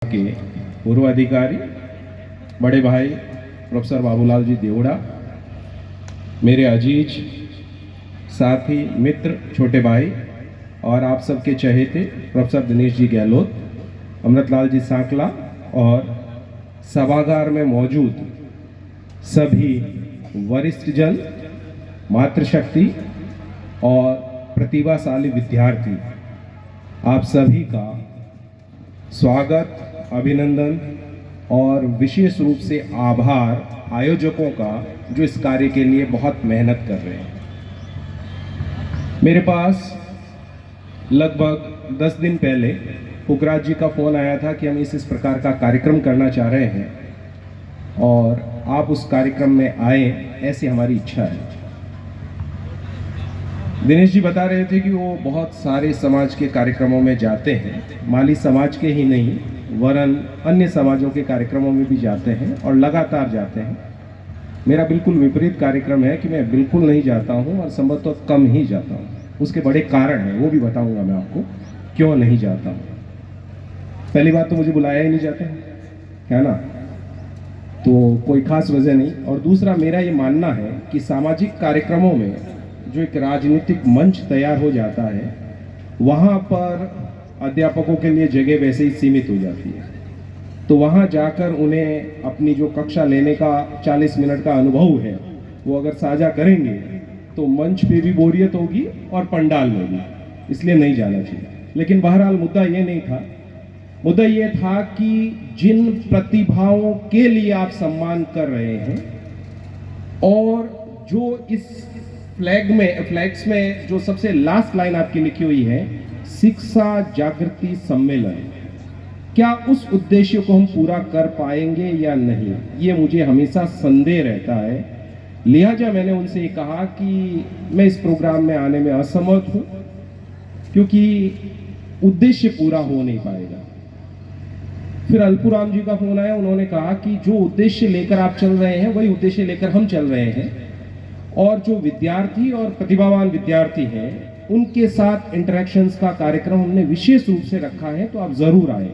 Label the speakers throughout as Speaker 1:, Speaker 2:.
Speaker 1: के पूर्व अधिकारी बड़े भाई प्रोफेसर बाबूलाल जी देवड़ा, मेरे अजीज साथी मित्र छोटे भाई और आप सबके चहेते प्रोफेसर दिनेश जी गहलोत, अमृतलाल जी सांकला और सभागार में मौजूद सभी वरिष्ठ जन, मातृशक्ति और प्रतिभाशाली विद्यार्थी, आप सभी का स्वागत, अभिनंदन और विशेष रूप से आभार आयोजकों का जो इस कार्य के लिए बहुत मेहनत कर रहे हैं। मेरे पास लगभग 10 दिन पहले पुखराज जी का फ़ोन आया था कि हम इस प्रकार का कार्यक्रम करना चाह रहे हैं और आप उस कार्यक्रम में आए, ऐसी हमारी इच्छा है। दिनेश जी बता रहे थे कि वो बहुत सारे समाज के कार्यक्रमों में जाते हैं, माली समाज के ही नहीं वरन अन्य समाजों के कार्यक्रमों में भी जाते हैं और लगातार जाते हैं। मेरा बिल्कुल विपरीत कार्यक्रम है कि मैं बिल्कुल नहीं जाता हूं और संभवतः तो कम ही जाता हूं। उसके बड़े कारण हैं, वो भी बताऊंगा मैं आपको क्यों नहीं जाता हूं। पहली बात तो मुझे बुलाया ही नहीं जाता है ना, तो कोई खास वजह नहीं। और दूसरा, मेरा ये मानना है कि सामाजिक कार्यक्रमों में जो एक राजनीतिक मंच तैयार हो जाता है, वहाँ पर अध्यापकों के लिए जगह वैसे ही सीमित हो जाती है। तो वहाँ जाकर उन्हें अपनी जो कक्षा लेने का 40 मिनट का अनुभव है वो अगर साझा करेंगे तो मंच पे भी बोरियत होगी और पंडाल में भी, इसलिए नहीं जाना चाहिए। लेकिन बहरहाल मुद्दा ये नहीं था, मुद्दा ये था कि जिन प्रतिभाओं के लिए आप सम्मान कर रहे हैं और जो इस फ्लैग्स में जो सबसे लास्ट लाइन आपकी लिखी हुई है, शिक्षा जागृति सम्मेलन, क्या उस उद्देश्य को हम पूरा कर पाएंगे या नहीं, ये मुझे हमेशा संदेह रहता है। लिहाजा मैंने उनसे कहा कि मैं इस प्रोग्राम में आने में असमर्थ हूं क्योंकि उद्देश्य पूरा हो नहीं पाएगा। फिर अल्पुराम जी का फोन आया, उन्होंने कहा कि जो उद्देश्य लेकर आप चल रहे हैं वही उद्देश्य लेकर हम चल रहे हैं और जो विद्यार्थी और प्रतिभावान विद्यार्थी हैं उनके साथ इंटरेक्शंस का कार्यक्रम हमने विशेष रूप से रखा है, तो आप जरूर आए।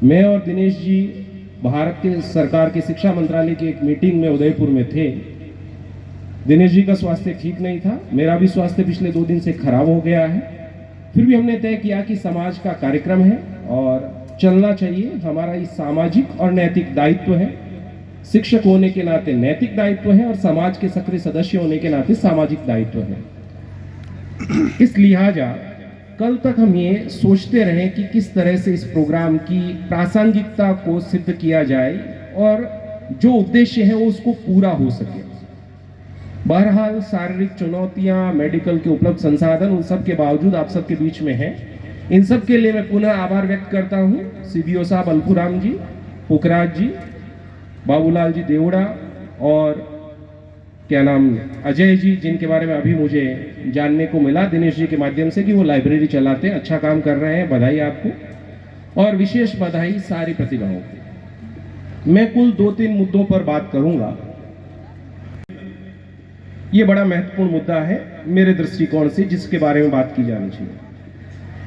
Speaker 1: मैं और दिनेश जी भारत के सरकार के शिक्षा मंत्रालय की एक मीटिंग में उदयपुर में थे। दिनेश जी का स्वास्थ्य ठीक नहीं था, मेरा भी स्वास्थ्य पिछले 2 दिन से खराब हो गया है। फिर भी हमने तय किया कि समाज का कार्यक्रम है और चलना चाहिए, हमारा ये सामाजिक और नैतिक दायित्व है। शिक्षक होने के नाते नैतिक दायित्व है और समाज के सक्रिय सदस्य होने के नाते सामाजिक दायित्व है। इस लिहाजा कल तक हम ये सोचते रहे कि किस तरह से इस प्रोग्राम की प्रासंगिकता को सिद्ध किया जाए और जो उद्देश्य है वो उसको पूरा हो सके। बहरहाल शारीरिक चुनौतियां, मेडिकल के उपलब्ध संसाधन, उन सब के बावजूद आप सबके बीच में है। इन सब के लिए मैं पुनः आभार व्यक्त करता हूँ सीबीओ साहब अल्पुराम जी, पुखराज जी, बाबूलाल जी देवड़ा और क्या नाम अजय जी, जिनके बारे में अभी मुझे जानने को मिला दिनेश जी के माध्यम से कि वो लाइब्रेरी चलाते हैं, अच्छा काम कर रहे हैं, बधाई आपको। और विशेष बधाई सारी प्रतिभाओं को। मैं कुल 2-3 मुद्दों पर बात करूंगा। ये बड़ा महत्वपूर्ण मुद्दा है मेरे दृष्टिकोण से, जिसके बारे में बात की जानी चाहिए।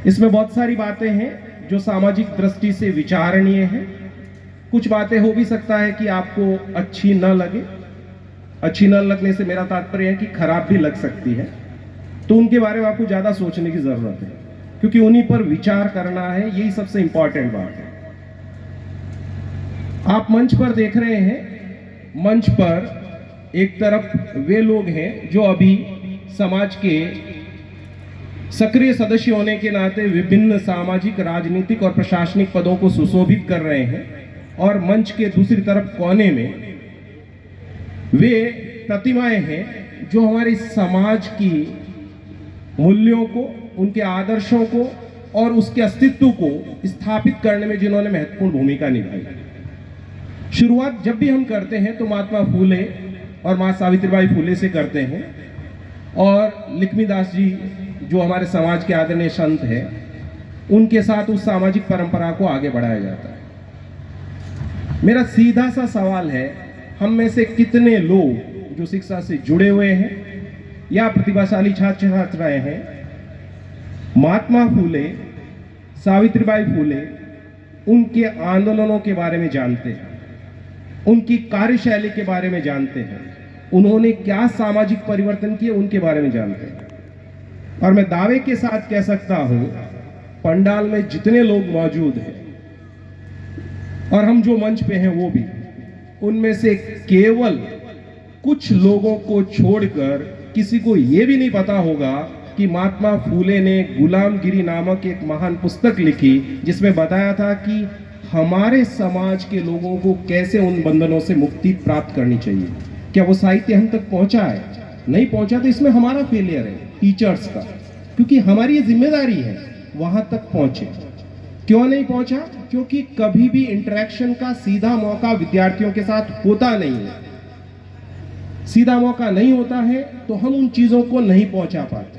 Speaker 1: इसमें बहुत सारी बातें हैं जो सामाजिक दृष्टि से विचारणीय है। कुछ बातें हो भी सकता है कि आपको अच्छी न लगे। अच्छी न लगने से मेरा तात्पर्य है कि खराब भी लग सकती है, तो उनके बारे में आपको ज्यादा सोचने की जरूरत है क्योंकि उन्हीं पर विचार करना है, यही सबसे इंपॉर्टेंट बात है। आप मंच पर देख रहे हैं, मंच पर एक तरफ वे लोग हैं जो अभी समाज के सक्रिय सदस्य होने के नाते विभिन्न सामाजिक, राजनीतिक और प्रशासनिक पदों को सुशोभित कर रहे हैं और मंच के दूसरी तरफ कोने में वे प्रतिमाएं हैं जो हमारे समाज की मूल्यों को, उनके आदर्शों को और उसके अस्तित्व को स्थापित करने में जिन्होंने महत्वपूर्ण भूमिका निभाई। शुरुआत जब भी हम करते हैं तो महात्मा फूले और मां सावित्रीबाई फूले से करते हैं और लक्ष्मीदास जी जो हमारे समाज के आदरणीय संत हैं, उनके साथ उस सामाजिक परंपरा को आगे बढ़ाया जाता है। मेरा सीधा सा सवाल है, हम में से कितने लोग जो शिक्षा से जुड़े हुए हैं या प्रतिभाशाली छात्र छात्राएं हैं, महात्मा फूले, सावित्रीबाई फूले उनके आंदोलनों के बारे में जानते हैं, उनकी कार्यशैली के बारे में जानते हैं, उन्होंने क्या सामाजिक परिवर्तन किए उनके बारे में जानते हैं। और मैं दावे के साथ कह सकता हूं, पंडाल में जितने लोग मौजूद हैं और हम जो मंच पे हैं वो भी, उनमें से केवल कुछ लोगों को छोड़कर किसी को यह भी नहीं पता होगा कि महात्मा फूले ने गुलामगिरी नामक एक महान पुस्तक लिखी जिसमें बताया था कि हमारे समाज के लोगों को कैसे उन बंधनों से मुक्ति प्राप्त करनी चाहिए। क्या वो साहित्य हम तक पहुंचा है? नहीं पहुंचा, तो इसमें हमारा फेलियर है टीचर्स का, क्योंकि हमारी ये जिम्मेदारी है वहां तक पहुंचे। क्यों नहीं पहुंचा? क्योंकि कभी भी इंटरेक्शन का सीधा मौका विद्यार्थियों के साथ होता नहीं है। सीधा मौका नहीं होता है तो हम उन चीजों को नहीं पहुंचा पाते।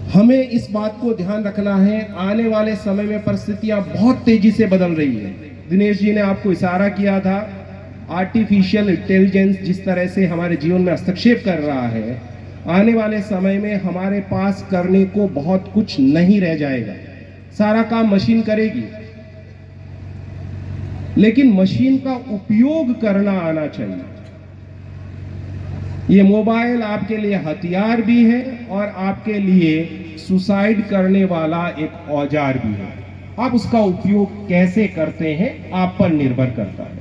Speaker 1: हमें इस बात को ध्यान रखना है, आने वाले समय में परिस्थितियां बहुत तेजी से बदल रही है। दिनेश जी ने आपको इशारा किया था, आर्टिफिशियल इंटेलिजेंस जिस तरह से हमारे जीवन में हस्तक्षेप कर रहा है, आने वाले समय में हमारे पास करने को बहुत कुछ नहीं रह जाएगा। सारा काम मशीन करेगी, लेकिन मशीन का उपयोग करना आना चाहिए। ये मोबाइल आपके लिए हथियार भी है और आपके लिए सुसाइड करने वाला एक औजार भी है। आप उसका उपयोग कैसे करते हैं आप पर निर्भर करता है।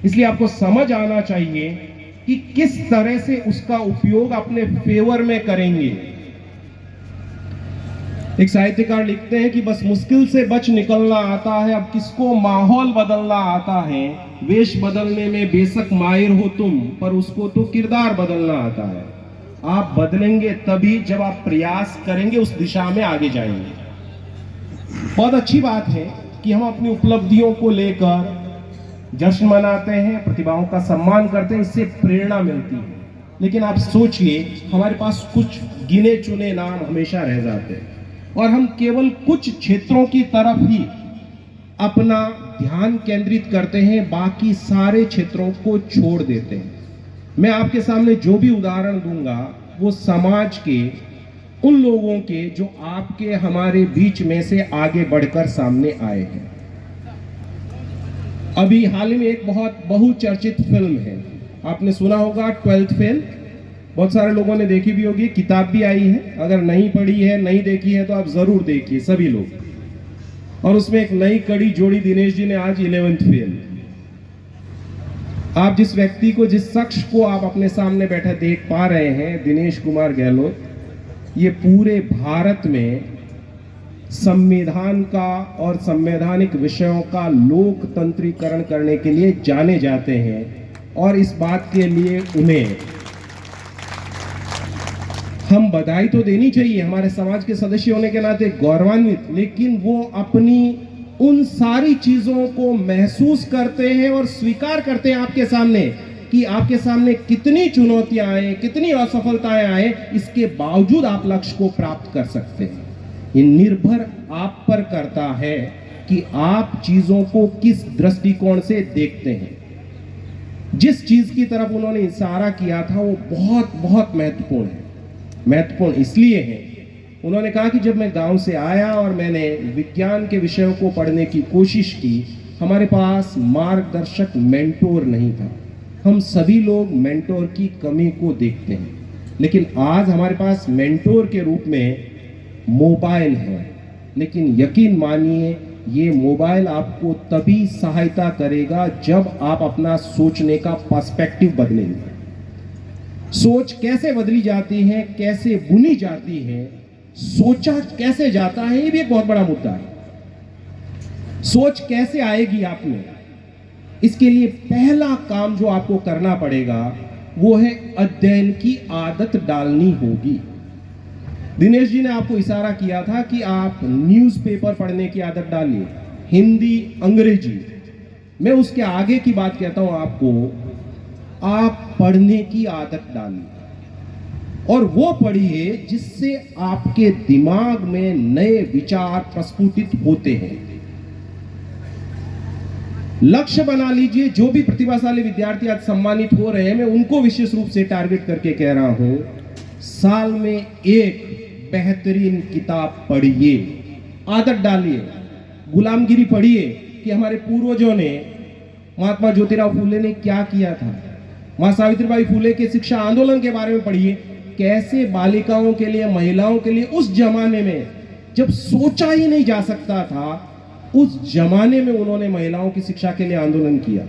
Speaker 1: इसलिए आपको समझ आना चाहिए कि किस तरह से उसका उपयोग अपने फेवर में करेंगे। एक साहित्यकार लिखते हैं कि बस मुश्किल से बच निकलना आता है, अब किसको माहौल बदलना आता है। वेश बदलने में बेशक माहिर हो तुम, पर उसको तो किरदार बदलना आता है। आप बदलेंगे तभी जब आप प्रयास करेंगे, उस दिशा में आगे जाएंगे। बहुत अच्छी बात है कि हम अपनी उपलब्धियों को लेकर जश्न मनाते हैं, प्रतिभाओं का सम्मान करते हैं, इससे प्रेरणा मिलती है। लेकिन आप सोचिए, हमारे पास कुछ गिने चुने नाम हमेशा रह जाते हैं और हम केवल कुछ क्षेत्रों की तरफ ही अपना ध्यान केंद्रित करते हैं, बाकी सारे क्षेत्रों को छोड़ देते हैं। मैं आपके सामने जो भी उदाहरण दूंगा वो समाज के उन लोगों के जो आपके हमारे बीच में से आगे बढ़कर सामने आए हैं। अभी हाल ही में एक बहुत बहुचर्चित फिल्म है, आपने सुना होगा, 12th फेल। बहुत सारे लोगों ने देखी भी होगी, किताब भी आई है। अगर नहीं पढ़ी है, नहीं देखी है तो आप जरूर देखिए सभी लोग। और उसमें एक नई कड़ी जोड़ी दिनेश जी ने आज 11th फेल। आप जिस व्यक्ति को, जिस शख्स को आप अपने सामने बैठा देख पा रहे हैं, दिनेश कुमार गहलोत, ये पूरे भारत में संविधान का और संवैधानिक विषयों का लोकतंत्रीकरण करने के लिए जाने जाते हैं। और इस बात के लिए उन्हें हम बधाई तो देनी चाहिए, हमारे समाज के सदस्य होने के नाते गौरवान्वित, लेकिन वो अपनी उन सारी चीजों को महसूस करते हैं और स्वीकार करते हैं आपके सामने कि आपके सामने कितनी चुनौतियां आए, कितनी असफलताएं आए, इसके बावजूद आप लक्ष्य को प्राप्त कर सकते हैं। ये निर्भर आप पर करता है कि आप चीजों को किस दृष्टिकोण से देखते हैं। जिस चीज की तरफ उन्होंने इशारा किया था वो बहुत बहुत महत्वपूर्ण है। महत्वपूर्ण इसलिए है, उन्होंने कहा कि जब मैं गांव से आया और मैंने विज्ञान के विषयों को पढ़ने की कोशिश की, हमारे पास मार्गदर्शक मेंटोर नहीं था। हम सभी लोग मेंटोर की कमी को देखते हैं, लेकिन आज हमारे पास मेंटोर के रूप में मोबाइल है। लेकिन यकीन मानिए, ये मोबाइल आपको तभी सहायता करेगा जब आप अपना सोचने का पर्सपेक्टिव बदलेंगे। सोच कैसे बदली जाती है, कैसे बुनी जाती है, सोचा कैसे जाता है, ये भी एक बहुत बड़ा मुद्दा है। सोच कैसे आएगी आप में, इसके लिए पहला काम जो आपको करना पड़ेगा वो है अध्ययन की आदत डालनी होगी। दिनेश जी ने आपको इशारा किया था कि आप न्यूज़पेपर पढ़ने की आदत डालिए, हिंदी, अंग्रेजी। मैं उसके आगे की बात कहता हूं आपको, आप पढ़ने की आदत डालिए और वो पढ़िए जिससे आपके दिमाग में नए विचार प्रस्फुटित होते हैं। लक्ष्य बना लीजिए। जो भी प्रतिभाशाली विद्यार्थी आज सम्मानित हो रहे हैं, मैं उनको विशेष रूप से टारगेट करके कह रहा हूं, साल में एक बेहतरीन किताब पढ़िए, आदत डालिए। गुलामगिरी पढ़िए कि हमारे पूर्वजों ने, महात्मा ज्योतिराव फूले ने क्या किया था। मां सावित्रीबाई फूले के शिक्षा आंदोलन के बारे में पढ़िए, कैसे बालिकाओं के लिए, महिलाओं के लिए उस जमाने में जब सोचा ही नहीं जा सकता था, उस जमाने में उन्होंने महिलाओं की शिक्षा के लिए आंदोलन किया।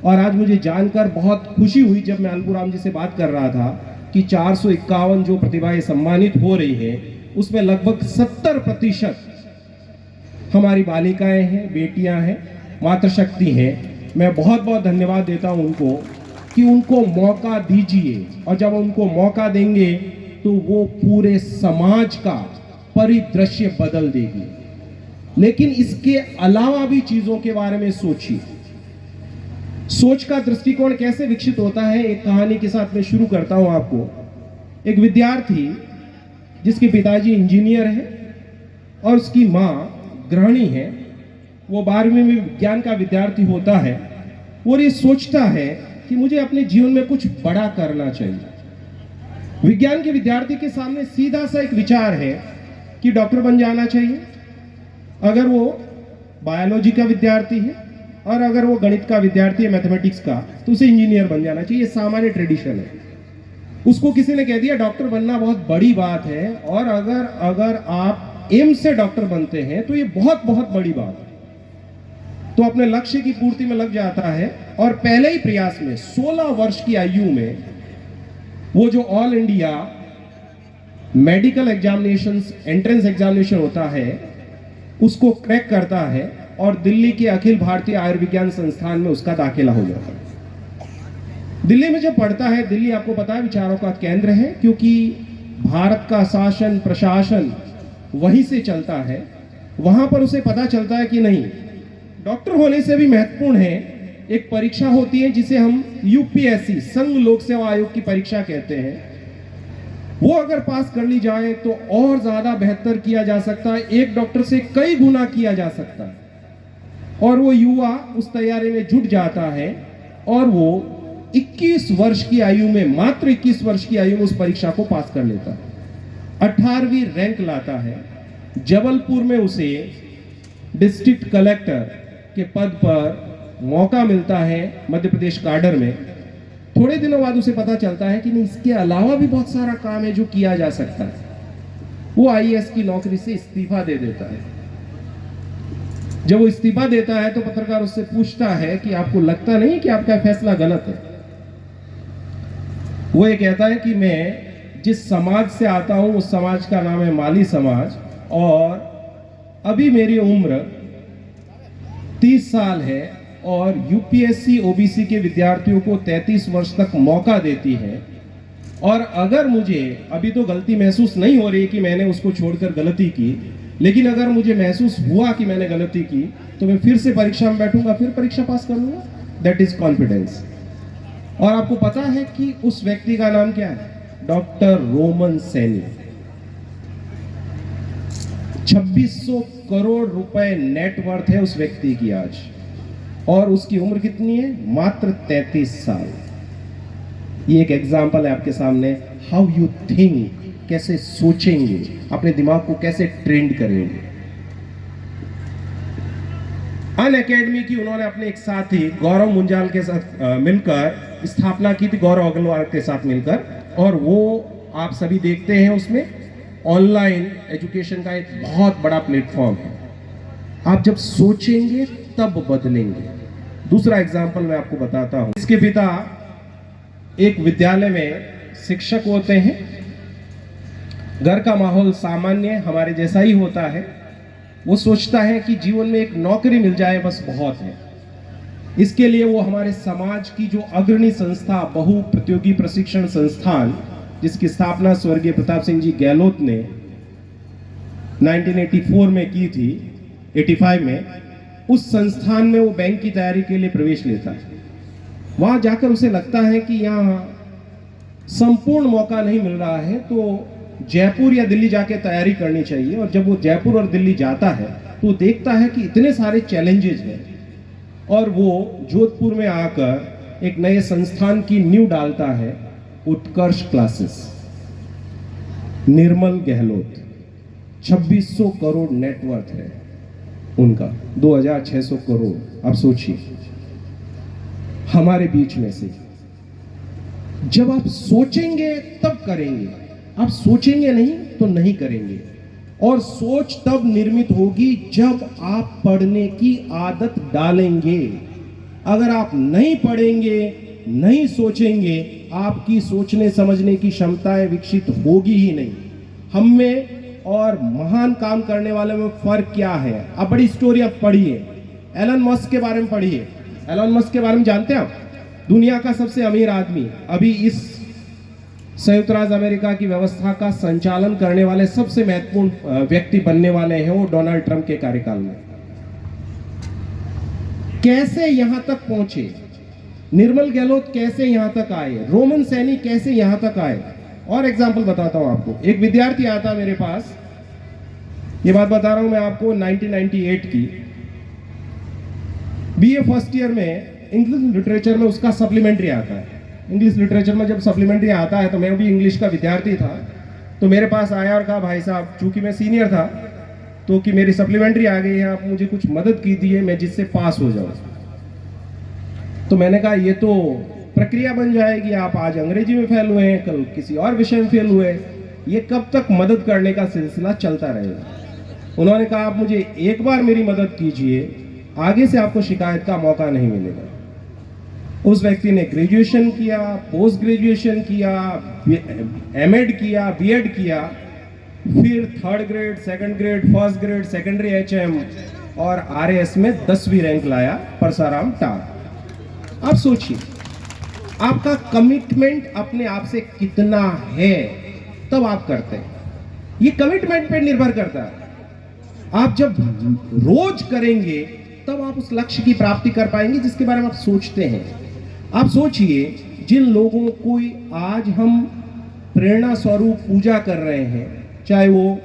Speaker 1: और आज मुझे जानकर बहुत खुशी हुई जब मैं अलगूराम जी से बात कर रहा था कि 451 जो प्रतिभाएं सम्मानित हो रही हैं, उसमें लगभग 70% हमारी बालिकाएं हैं, बेटियां हैं, मातृशक्ति हैं। मैं बहुत बहुत धन्यवाद देता हूं उनको कि उनको मौका दीजिए, और जब उनको मौका देंगे तो वो पूरे समाज का परिदृश्य बदल देगी। लेकिन इसके अलावा भी चीजों के बारे में सोचिए। सोच का दृष्टिकोण कैसे विकसित होता है, एक कहानी के साथ मैं शुरू करता हूं आपको। एक विद्यार्थी जिसके पिताजी इंजीनियर हैं और उसकी मां गृहिणी है, वो 12वीं में विज्ञान का विद्यार्थी होता है और ये सोचता है कि मुझे अपने जीवन में कुछ बड़ा करना चाहिए। विज्ञान के विद्यार्थी के सामने सीधा सा एक विचार है कि डॉक्टर बन जाना चाहिए, अगर वो बायोलॉजी का विद्यार्थी है, और अगर वो गणित का विद्यार्थी है, मैथमेटिक्स का, तो उसे इंजीनियर बन जाना चाहिए। ये सामान्य ट्रेडिशन है। उसको किसी ने कह दिया डॉक्टर बनना बहुत बड़ी बात है, और अगर आप एम्स से डॉक्टर बनते हैं तो ये बहुत बहुत बड़ी बात है। तो अपने लक्ष्य की पूर्ति में लग जाता है और पहले ही प्रयास में 16 वर्ष की आयु में वो जो all India medical examination, entrance examination होता है, उसको क्रैक करता है और दिल्ली के अखिल भारतीय आयुर्विज्ञान संस्थान में उसका दाखिला हो जाता है। दिल्ली में जब पढ़ता है, दिल्ली आपको पता है विचारों का केंद्र है, क्योंकि भारत का शासन प्रशासन वहीं से चलता है। वहां पर उसे पता चलता है कि नहीं, डॉक्टर होने से भी महत्वपूर्ण है एक परीक्षा होती है जिसे हम यूपीएससी, संघ लोक सेवा आयोग की परीक्षा कहते हैं। वो अगर पास कर ली जाए तो और ज्यादा बेहतर किया जा सकता है, एक डॉक्टर से कई गुना किया जा सकता है। और वो युवा उस तैयारी में जुट जाता है और वो 21 वर्ष की आयु में, मात्र 21 वर्ष की आयु में उस परीक्षा को पास कर लेता है। 18वीं रैंक लाता है। जबलपुर में उसे डिस्ट्रिक्ट कलेक्टर के पद पर मौका मिलता है मध्य प्रदेश काडर में। थोड़े दिनों बाद उसे पता चलता है कि नहीं, इसके अलावा भी बहुत सारा काम है जो किया जा सकता है। वो आईएएस की नौकरी से इस्तीफा दे देता है। जब वो इस्तीफा देता है तो पत्रकार उससे पूछता है कि आपको लगता नहीं कि आपका फैसला गलत है? वो ये कहता है कि मैं जिस समाज से आता हूं उस समाज का नाम है माली समाज, और अभी मेरी उम्र 30 साल है और यूपीएससी ओबीसी के विद्यार्थियों को 33 वर्ष तक मौका देती है, और अगर मुझे अभी तो गलती महसूस नहीं हो रही कि मैंने उसको छोड़कर गलती की, लेकिन अगर मुझे महसूस हुआ कि मैंने गलती की तो मैं फिर से परीक्षा में बैठूंगा, फिर परीक्षा पास कर लूंगा। That is confidence. और आपको पता है कि उस व्यक्ति का नाम क्या है? Doctor Roman Saini. 2600 करोड़ रुपए नेटवर्थ है उस व्यक्ति की आज, और उसकी उम्र कितनी है? मात्र 33 साल। ये एक एग्जाम्पल है आपके सामने, हाउ यू थिंक, कैसे सोचेंगे, अपने दिमाग को कैसे ट्रेंड करेंगे। अन अकेडमी की उन्होंने अपने एक साथी गौरव मुंजाल के साथ मिलकर स्थापना की थी, गौरव अग्रवाल के साथ मिलकर, और वो आप सभी देखते हैं उसमें ऑनलाइन एजुकेशन का एक बहुत बड़ा प्लेटफॉर्म है। आप जब सोचेंगे तब बदलेंगे। दूसरा एग्जाम्पल मैं आपको बताता हूं। इसके पिता एक विद्यालय में शिक्षक होते हैं। घर का माहौल सामान्य हमारे जैसा ही होता है। वो सोचता है कि जीवन में एक नौकरी मिल जाए बस बहुत है। इसके लिए वो हमारे समाज की जो अग्रणी संस्था बहु प्रतियोगी प्रशिक्षण संस्थान, जिसकी स्थापना स्वर्गीय प्रताप सिंह जी गहलोत ने 1984 में की थी, 85 में, उस संस्थान में वो बैंक की तैयारी के लिए प्रवेश लेता है। वहां जाकर उसे लगता है कि यहाँ संपूर्ण मौका नहीं मिल रहा है, तो जयपुर या दिल्ली जाके तैयारी करनी चाहिए। और जब वो जयपुर और दिल्ली जाता है तो देखता है कि इतने सारे चैलेंजेस हैं, और वो जोधपुर में आकर एक नए संस्थान की नींव डालता है, उत्कर्ष क्लासेस। निर्मल गहलोत, 2600 करोड़ नेटवर्थ है। उनका 2600 करोड़। आप सोचिए, हमारे बीच में से। जब आप सोचेंगे तब करेंगे, आप सोचेंगे नहीं तो नहीं करेंगे। और सोच तब निर्मित होगी जब आप पढ़ने की आदत डालेंगे। अगर आप नहीं पढ़ेंगे, नहीं सोचेंगे, आपकी सोचने समझने की क्षमताएं विकसित होगी ही नहीं। हम में और महान काम करने वाले में फर्क क्या है? आप बड़ी स्टोरी आप पढ़िए, एलन मस्क के बारे में पढ़िए। एलन मस्क के बारे में जानते हैं आप? दुनिया का सबसे अमीर आदमी, अभी इस संयुक्त राज्य अमेरिका की व्यवस्था का संचालन करने वाले सबसे महत्वपूर्ण व्यक्ति बनने वाले हैं वो डोनाल्ड ट्रंप के कार्यकाल में। कैसे यहां तक पहुंचे? निर्मल गहलोत कैसे यहां तक आए? रोमन सैनी कैसे यहां तक आए? और एग्जाम्पल बताता हूं आपको। एक विद्यार्थी आया था मेरे पास, ये बात बता रहा हूं मैं आपको 1998 की। बीए फर्स्ट ईयर में इंग्लिश लिटरेचर में उसका सप्लीमेंट्री आता है। इंग्लिश लिटरेचर में जब सप्लीमेंट्री आता है तो मैं भी इंग्लिश का विद्यार्थी था, तो मेरे पास आया और कहा, भाई साहब, चूंकि मैं सीनियर था तो कि मेरी सप्लीमेंट्री आ गई है, आप मुझे कुछ मदद कीजिए मैं जिससे पास हो जाऊं। तो मैंने कहा, ये तो प्रक्रिया बन जाएगी, आप आज अंग्रेजी में फेल हुए हैं, कल किसी और विषय में फेल हुए, ये कब तक मदद करने का सिलसिला चलता रहेगा। उन्होंने कहा, आप मुझे एक बार मेरी मदद कीजिए, आगे से आपको शिकायत का मौका नहीं मिलेगा। उस व्यक्ति ने ग्रेजुएशन किया, पोस्ट ग्रेजुएशन किया, एमएड किया, बीएड किया, फिर third grade, second grade, first grade, secondary HM और आरएएस में 10वीं रैंक लाया परसाराम टार। आप सोचिए, आपका कमिटमेंट अपने आप से कितना है, तब आप करते हैं। ये कमिटमेंट पे निर्भर करता है। आप जब रोज करेंगे तब आप उस लक्ष्य की प्राप्ति कर पाएंगे जिसके बारे में आप सोचते हैं। आप सोचिए, जिन लोगों को आज हम प्रेरणा स्वरूप पूजा कर रहे हैं, चाहे वो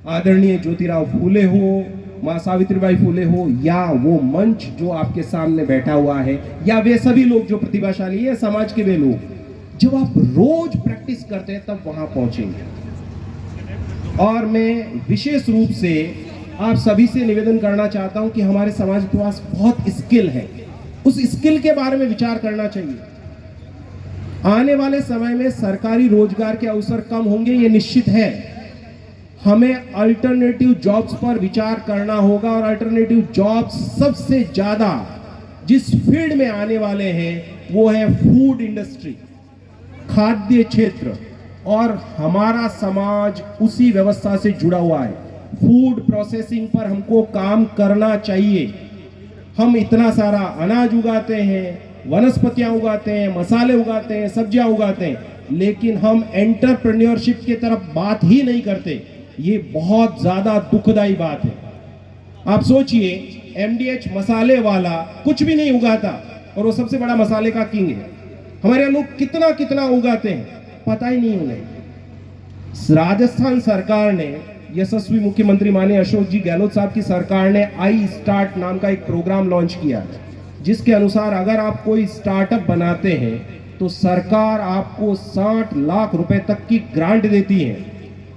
Speaker 1: आदरणीय ज्योतिराव फूले हो, मां सावित्रीबाई फूले हो, या वो मंच जो आपके सामने बैठा हुआ है, या वे सभी लोग जो प्रतिभाशाली है समाज के वे लोग, जब आप रोज प्रैक्टिस करते हैं तब वहां पहुंचेंगे। और मैं विशेष रूप से आप सभी से निवेदन करना चाहता हूं कि हमारे समाज के पास बहुत स्किल है, उस स्किल के बारे में विचार करना चाहिए। आने वाले समय में सरकारी रोजगार के अवसर कम होंगे, ये निश्चित है। हमें अल्टरनेटिव जॉब्स पर विचार करना होगा, और अल्टरनेटिव जॉब्स सबसे ज्यादा जिस फील्ड में आने वाले हैं वो है फूड इंडस्ट्री, खाद्य क्षेत्र। और हमारा समाज उसी व्यवस्था से जुड़ा हुआ है। फूड प्रोसेसिंग पर हमको काम करना चाहिए। हम इतना सारा अनाज उगाते हैं, वनस्पतियां उगाते हैं, मसाले उगाते हैं, सब्जियां उगाते हैं, लेकिन हम एंटरप्रेन्योरशिप की तरफ बात ही नहीं करते। ये बहुत ज्यादा दुखदाई बात है। आप सोचिए, एमडीएच मसाले वाला कुछ भी नहीं उगाता और वो सबसे बड़ा मसाले का किंग है। हमारे लोग कितना कितना उगाते हैं पता ही नहीं उन्हें। राजस्थान सरकार ने, यशस्वी मुख्यमंत्री माननीय अशोक जी गहलोत साहब की सरकार ने आई स्टार्ट नाम का एक प्रोग्राम लॉन्च किया, जिसके अनुसार अगर आप कोई स्टार्टअप बनाते हैं तो सरकार आपको 60 लाख रुपए तक की ग्रांट देती है,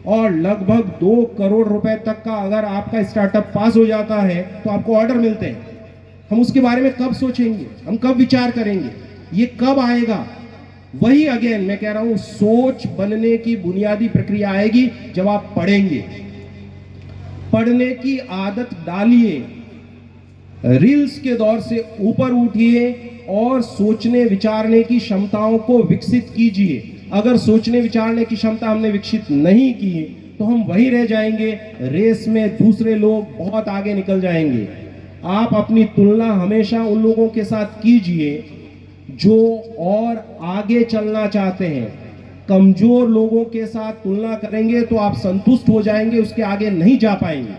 Speaker 1: और लगभग 2 करोड़ रुपए तक का अगर आपका स्टार्टअप पास हो जाता है तो आपको ऑर्डर मिलते हैं। हम उसके बारे में कब सोचेंगे, हम कब विचार करेंगे, ये कब आएगा? वही अगेन मैं कह रहा हूं, सोच बनने की बुनियादी प्रक्रिया आएगी जब आप पढ़ेंगे। पढ़ने की आदत डालिए, रील्स के दौर से ऊपर उठिए और सोचने विचारने की क्षमताओं को विकसित कीजिए। अगर सोचने विचारने की क्षमता हमने विकसित नहीं की तो हम वहीं रह जाएंगे, रेस में दूसरे लोग बहुत आगे निकल जाएंगे। आप अपनी तुलना हमेशा उन लोगों के साथ कीजिए जो और आगे चलना चाहते हैं। कमजोर लोगों के साथ तुलना करेंगे तो आप संतुष्ट हो जाएंगे, उसके आगे नहीं जा पाएंगे।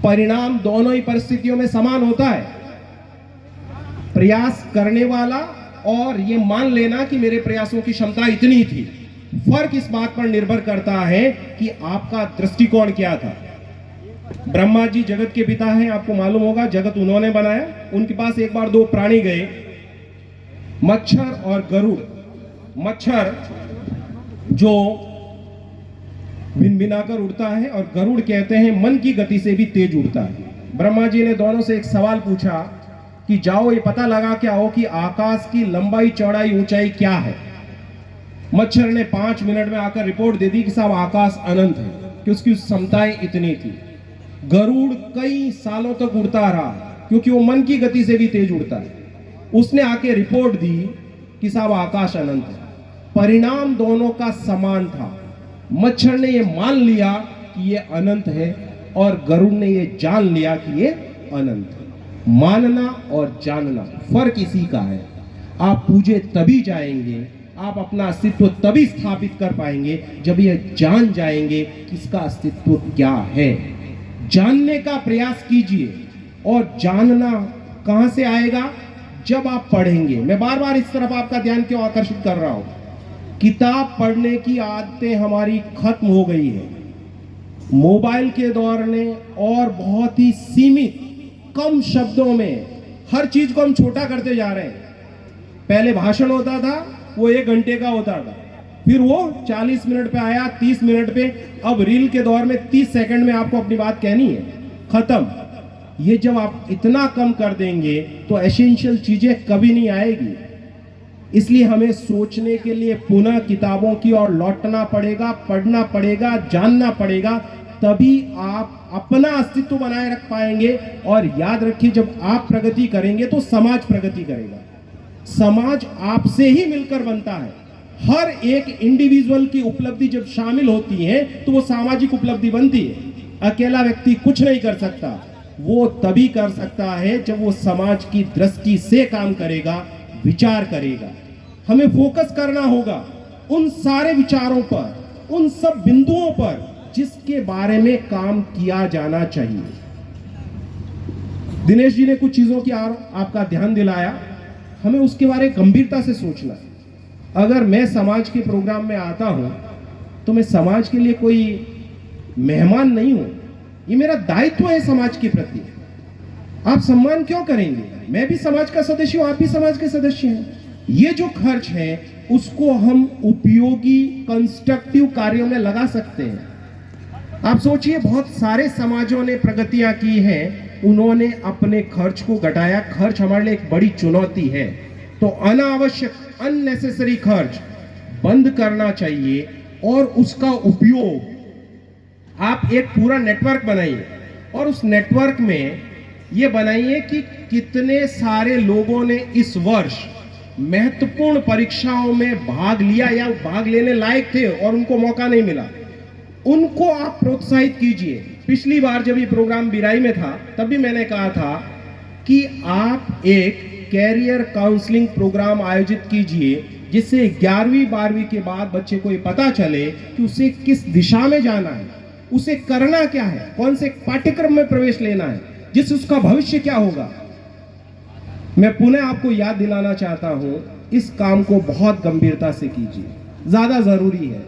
Speaker 1: परिणाम दोनों ही परिस्थितियों में समान होता है। प्रयास करने वाला और ये मान लेना कि मेरे प्रयासों की क्षमता इतनी थी। फर्क इस बात पर निर्भर करता है कि आपका दृष्टिकोण क्या था। ब्रह्मा जी जगत के पिता हैं, आपको मालूम होगा, जगत उन्होंने बनाया। उनके पास एक बार 2 प्राणी गए, मच्छर और गरुड़। मच्छर जो भिनभिनाकर उड़ता है और गरुड़ कहते हैं मन की गति से भी तेज उड़ता है। ब्रह्मा जी ने दोनों से एक सवाल पूछा कि जाओ ये पता लगा के आओ कि आकाश की लंबाई चौड़ाई ऊंचाई क्या है। मच्छर ने 5 मिनट में आकर रिपोर्ट दे दी कि साहब आकाश अनंत है, कि उसकी क्षमताएं इतनी थी। गरुड़ कई सालों तक उड़ता रहा क्योंकि वो मन की गति से भी तेज उड़ता है। उसने आके रिपोर्ट दी कि साहब आकाश अनंत है। परिणाम दोनों का समान था। मच्छर ने ये मान लिया कि ये अनंत है और गरुड़ ने ये जान लिया कि ये अनंत है। मानना और जानना फर्क इसी का है। आप पूजे तभी जाएंगे, आप अपना अस्तित्व तभी स्थापित कर पाएंगे जब ये जान जाएंगे कि इसका अस्तित्व क्या है। जानने का प्रयास कीजिए और जानना कहां से आएगा? जब आप पढ़ेंगे। मैं बार बार इस तरफ आपका ध्यान क्यों आकर्षित कर रहा हूं? किताब पढ़ने की आदतें हमारी खत्म हो गई है। मोबाइल के दौर ने और बहुत ही सीमित कम शब्दों में हर चीज को हम छोटा करते जा रहे हैं। पहले भाषण होता था, वो 1 घंटे का होता था, फिर वो 40 मिनट पे आया, 30 मिनट पे। अब रील के दौर में 30 सेकंड में आपको अपनी बात कहनी है, खत्म। ये जब आप इतना कम कर देंगे तो एसेंशियल चीजें कभी नहीं आएगी। इसलिए हमें सोचने के लिए पुनः किताबों की ओर लौटना पड़ेगा, पढ़ना पड़ेगा, जानना पड़ेगा, तभी आप अपना अस्तित्व बनाए रख पाएंगे। और याद रखिए, जब आप प्रगति करेंगे तो समाज प्रगति करेगा। समाज आपसे ही मिलकर बनता है। हर एक इंडिविजुअल की उपलब्धि जब शामिल होती है तो वो सामाजिक उपलब्धि बनती है। अकेला व्यक्ति कुछ नहीं कर सकता। वो तभी कर सकता है जब वो समाज की दृष्टि से काम करेगा, विचार करेगा। हमें फोकस करना होगा उन सारे विचारों पर, उन सब बिंदुओं पर जिसके बारे में काम किया जाना चाहिए। दिनेश जी ने कुछ चीजों की आपका ध्यान दिलाया, हमें उसके बारे में गंभीरता से सोचना है। अगर मैं समाज के प्रोग्राम में आता हूं तो मैं समाज के लिए कोई मेहमान नहीं हूं, ये मेरा दायित्व है समाज के प्रति। आप सम्मान क्यों करेंगे? मैं भी समाज का सदस्य हूं, आप भी समाज के सदस्य हैं। ये जो खर्च है उसको हम उपयोगी कंस्ट्रक्टिव कार्यों में लगा सकते हैं। आप सोचिए, बहुत सारे समाजों ने प्रगतियां की हैं, उन्होंने अपने खर्च को घटाया। खर्च हमारे लिए एक बड़ी चुनौती है, तो अनावश्यक अननेसेसरी खर्च बंद करना चाहिए और उसका उपयोग आप एक पूरा नेटवर्क बनाइए। और उस नेटवर्क में ये बनाइए कि कितने सारे लोगों ने इस वर्ष महत्वपूर्ण परीक्षाओं में भाग लिया या भाग लेने लायक थे और उनको मौका नहीं मिला, उनको आप प्रोत्साहित कीजिए। पिछली बार जब ये प्रोग्राम बिराई में था तब भी मैंने कहा था कि आप एक कैरियर काउंसलिंग प्रोग्राम आयोजित कीजिए, जिससे 11वीं 12वीं के बाद बच्चे को ये पता चले कि उसे किस दिशा में जाना है, उसे करना क्या है, कौन से पाठ्यक्रम में प्रवेश लेना है, जिससे उसका भविष्य क्या होगा। मैं पुनः आपको याद दिलाना चाहता हूं, इस काम को बहुत गंभीरता से कीजिए, ज्यादा जरूरी है।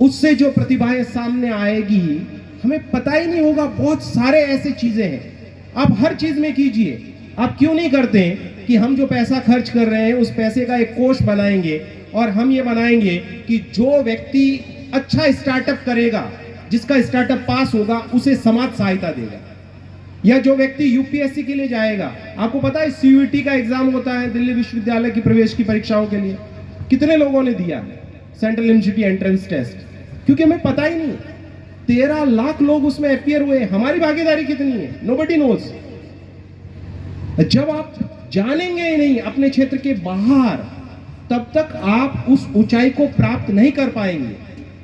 Speaker 1: उससे जो प्रतिभाएं सामने आएगी हमें पता ही नहीं होगा। बहुत सारे ऐसे चीजें हैं, आप हर चीज में कीजिए। आप क्यों नहीं करते कि हम जो पैसा खर्च कर रहे हैं उस पैसे का एक कोष बनाएंगे और हम ये बनाएंगे कि जो व्यक्ति अच्छा स्टार्टअप करेगा, जिसका स्टार्टअप पास होगा, उसे समाज सहायता देगा। या जो व्यक्ति यूपीएससी के लिए जाएगा, आपको पता है सीयूईटी का एग्जाम होता है दिल्ली विश्वविद्यालय की प्रवेश की परीक्षाओं के लिए, कितने लोगों ने दिया है सेंट्रल यूनिवर्सिटी एंट्रेंस टेस्ट, क्योंकि हमें पता ही नहीं। 13 लाख लोग उसमें अपीयर हुए, हमारी भागीदारी कितनी है? Nobody knows. जब आप जानेंगे ही नहीं अपने क्षेत्र के बाहर, तब तक आप उस ऊंचाई को प्राप्त नहीं कर पाएंगे।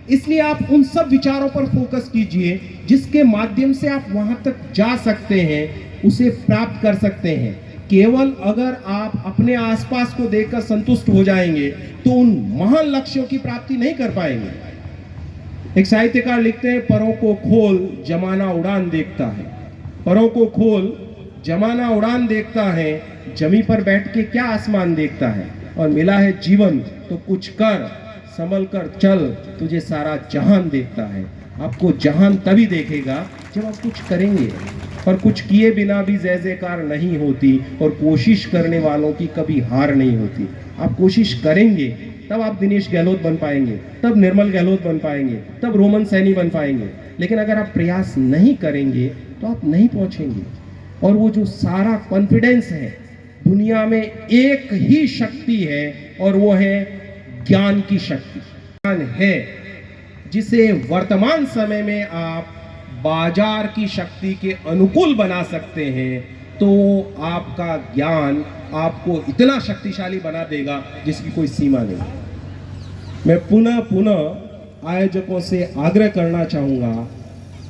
Speaker 1: इसलिए आप उन सब विचारों पर फोकस कीजिए जिसके माध्यम से आप वहां तक जा सकते हैं, उसे प्राप्त कर सकते हैं। केवल अगर आप अपने आसपास को देखकर संतुष्ट हो जाएंगे तो उन महान लक्ष्यों की प्राप्ति नहीं कर पाएंगे। एक साहित्यकार लिखते हैं, परों को खोल जमाना उड़ान देखता है। परों को खोल जमाना उड़ान देखता है, जमी पर बैठ के क्या आसमान देखता है। और मिला है जीवन तो कुछ कर, संभल कर चल, तुझे सारा जहान देखता है। आपको जहान तभी देखेगा जब आप कुछ करेंगे, और कुछ किए बिना भी जय जयकार नहीं होती, और कोशिश करने वालों की कभी हार नहीं होती। आप कोशिश करेंगे तब आप दिनेश गहलोत बन पाएंगे, तब निर्मल गहलोत बन पाएंगे, तब रोमन सैनी बन पाएंगे। लेकिन अगर आप प्रयास नहीं करेंगे तो आप नहीं पहुंचेंगे। और वो जो सारा कॉन्फिडेंस है, दुनिया में एक ही शक्ति है और वो है ज्ञान की शक्ति। ज्ञान है जिसे वर्तमान समय में आप बाजार की शक्ति के अनुकूल बना सकते हैं, तो आपका ज्ञान आपको इतना शक्तिशाली बना देगा जिसकी कोई सीमा नहीं। मैं पुनः पुनः आयोजकों से आग्रह करना चाहूँगा,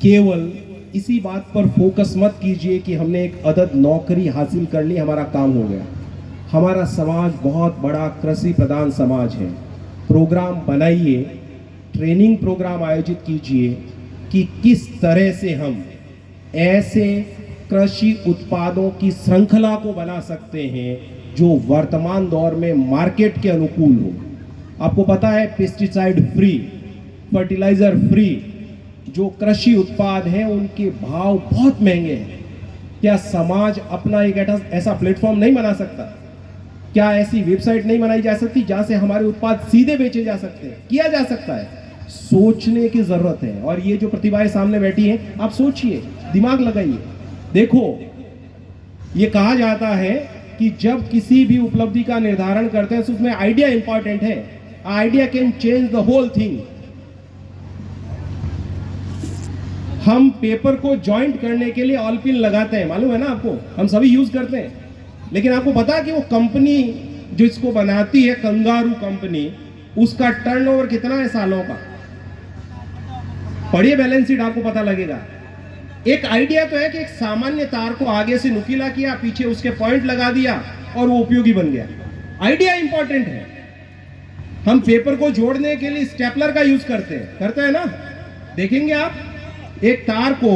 Speaker 1: केवल इसी बात पर फोकस मत कीजिए कि हमने एक अदद नौकरी हासिल कर ली, हमारा काम हो गया। हमारा समाज बहुत बड़ा कृषि प्रधान समाज है। प्रोग्राम बनाइए, ट्रेनिंग प्रोग्राम आयोजित कीजिए कि किस तरह से हम ऐसे कृषि उत्पादों की श्रृंखला को बना सकते हैं जो वर्तमान दौर में मार्केट के अनुकूल हो। आपको पता है, पेस्टिसाइड फ्री, फर्टिलाइजर फ्री जो कृषि उत्पाद हैं उनके भाव बहुत महंगे हैं। क्या समाज अपना एक ऐसा प्लेटफॉर्म नहीं बना सकता? क्या ऐसी वेबसाइट नहीं बनाई जा सकती जहां से हमारे उत्पाद सीधे बेचे जा सकते हैं? किया जा सकता है। सोचने की जरूरत है। और ये जो प्रतिभाएं सामने बैठी हैं, आप सोचिए, दिमाग लगाइए। देखो, ये कहा जाता है कि जब किसी भी उपलब्धि का निर्धारण करते हैं तो उसमें आइडिया इंपॉर्टेंट है। Idea can change the whole thing. हम पेपर को जॉइंट करने के लिए ऑल पिन लगाते हैं, मालूम है ना आपको? हम सभी यूज करते हैं। लेकिन आपको पता है कि वो कंपनी जो इसको बनाती है, कंगारू कंपनी, उसका टर्नओवर कितना है सालों का? पढ़िए बैलेंस शीट, आपको पता लगेगा। एक आइडिया तो है कि एक सामान्य तार को आगे से नुकीला किया, पीछे उसके पॉइंट लगा दिया और वो उपयोगी बन गया। आइडिया इंपॉर्टेंट है। हम पेपर को जोड़ने के लिए स्टेपलर का यूज करते हैं ना? देखेंगे आप, एक तार को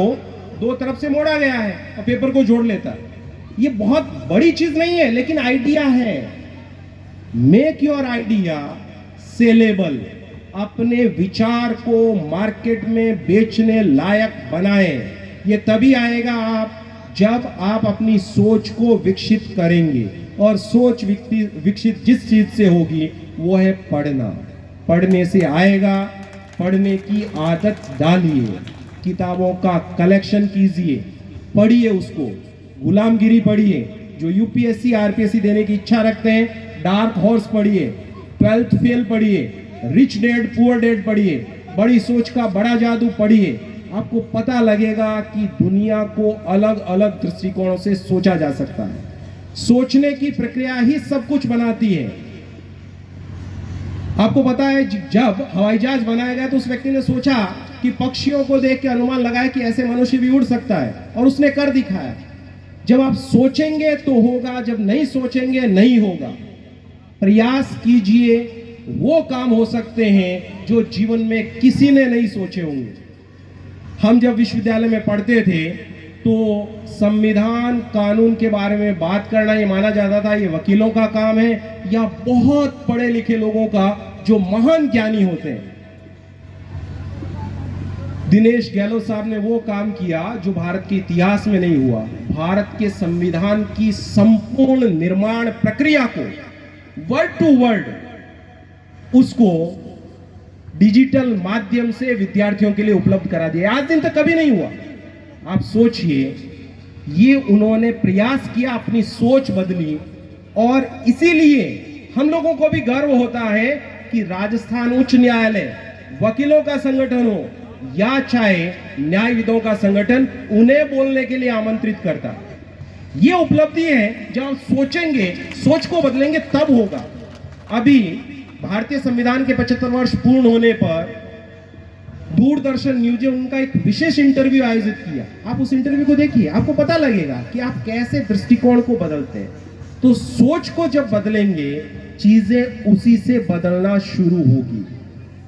Speaker 1: दो तरफ से मोड़ा गया है और पेपर को जोड़ लेता है। ये बहुत बड़ी चीज नहीं है, लेकिन आइडिया है। Make your idea saleable. अपने विचार को मार्केट में बेचने लायक बनाएं। ये तभी आएगा जब आप अपनी सोच को विकसित करेंगे। और सोच विकसित जिस चीज से होगी वो है पढ़ना। पढ़ने से आएगा। पढ़ने की आदत डालिए, किताबों का कलेक्शन कीजिए, पढ़िए उसको। गुलामगिरी पढ़िए। जो यूपीएससी आरपीएससी देने की इच्छा रखते हैं, डार्क हॉर्स पढ़िए, 12th फेल पढ़िए, रिच डैड पुअर डैड पढ़िए, बड़ी सोच का बड़ा जादू पढ़िए। आपको पता लगेगा कि दुनिया को अलग अलग दृष्टिकोणों से सोचा जा सकता है। सोचने की प्रक्रिया ही सब कुछ बनाती है। आपको पता है, जब हवाई जहाज बनाया गया तो उस व्यक्ति ने सोचा कि पक्षियों को देख के अनुमान लगाया कि ऐसे मनुष्य भी उड़ सकता है, और उसने कर दिखाया। जब आप सोचेंगे तो होगा, जब नहीं सोचेंगे नहीं होगा। प्रयास कीजिए, वो काम हो सकते हैं जो जीवन में किसी ने नहीं सोचे होंगे। हम जब विश्वविद्यालय में पढ़ते थे तो संविधान कानून के बारे में बात करना ये माना जाता था ये वकीलों का काम है या बहुत पढ़े लिखे लोगों का जो महान ज्ञानी होते हैं। दिनेश गहलोत साहब ने वो काम किया जो भारत के इतिहास में नहीं हुआ। भारत के संविधान की संपूर्ण निर्माण प्रक्रिया को वर्ड टू वर्ड उसको डिजिटल माध्यम से विद्यार्थियों के लिए उपलब्ध करा दिया। आज दिन तक कभी नहीं हुआ। आप सोचिए, ये उन्होंने प्रयास किया, अपनी सोच बदली, और इसीलिए हम लोगों को भी गर्व होता है कि राजस्थान उच्च न्यायालय, वकीलों का संगठन हो या चाहे न्यायविदों का संगठन, उन्हें बोलने के लिए आमंत्रित करता। ये उपलब्धि है। जब आप सोचेंगे, सोच को बदलेंगे, तब होगा। अभी भारतीय संविधान के 75 वर्ष पूर्ण होने पर दूरदर्शन न्यूज ने उनका एक विशेष इंटरव्यू आयोजित किया। आप उस इंटरव्यू को देखिए, आपको पता लगेगा कि आप कैसे दृष्टिकोण को बदलते हैं। तो सोच को जब बदलेंगे, चीजें उसी से बदलना शुरू होगी।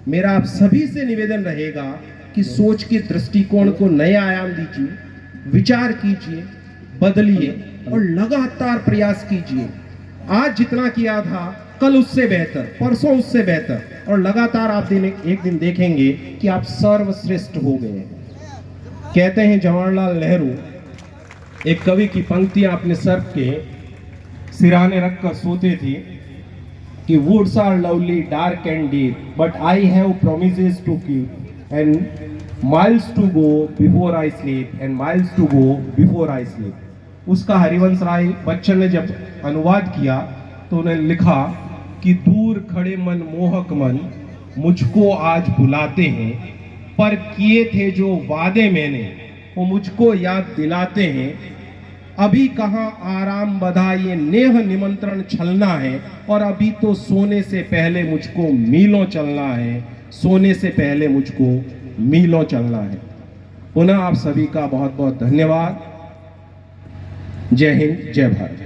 Speaker 1: मेरा आप सभी से निवेदन रहेगा कि सोच के दृष्टिकोण को नए आयाम दीजिए, विचार कीजिए, बदलिए और लगातार प्रयास कीजिए। आज जितना किया था, कल उससे बेहतर, परसों उससे बेहतर, और लगातार आप एक दिन देखेंगे कि आप सर्वश्रेष्ठ हो गए। कहते हैं जवाहरलाल नेहरू, एक कवि की पंक्तियां अपने सर के सिरहाने रखकर सोते थे कि woods are lovely, dark and deep, but I have promises to keep and miles to go before I sleep and miles to go before I sleep. उसका हरिवंश राय बच्चन ने जब अनुवाद किया तो उन्हें लिखा कि दूर खड़े मन मोहक मन मुझको आज बुलाते हैं, पर किए थे जो वादे मैंने वो मुझको याद दिलाते हैं। अभी कहाँ आराम बधा ये नेह निमंत्रण छलना है, और अभी तो सोने से पहले मुझको मीलों चलना है, सोने से पहले मुझको मीलों चलना है। पुनः आप सभी का बहुत बहुत धन्यवाद। जय हिंद, जय भारत।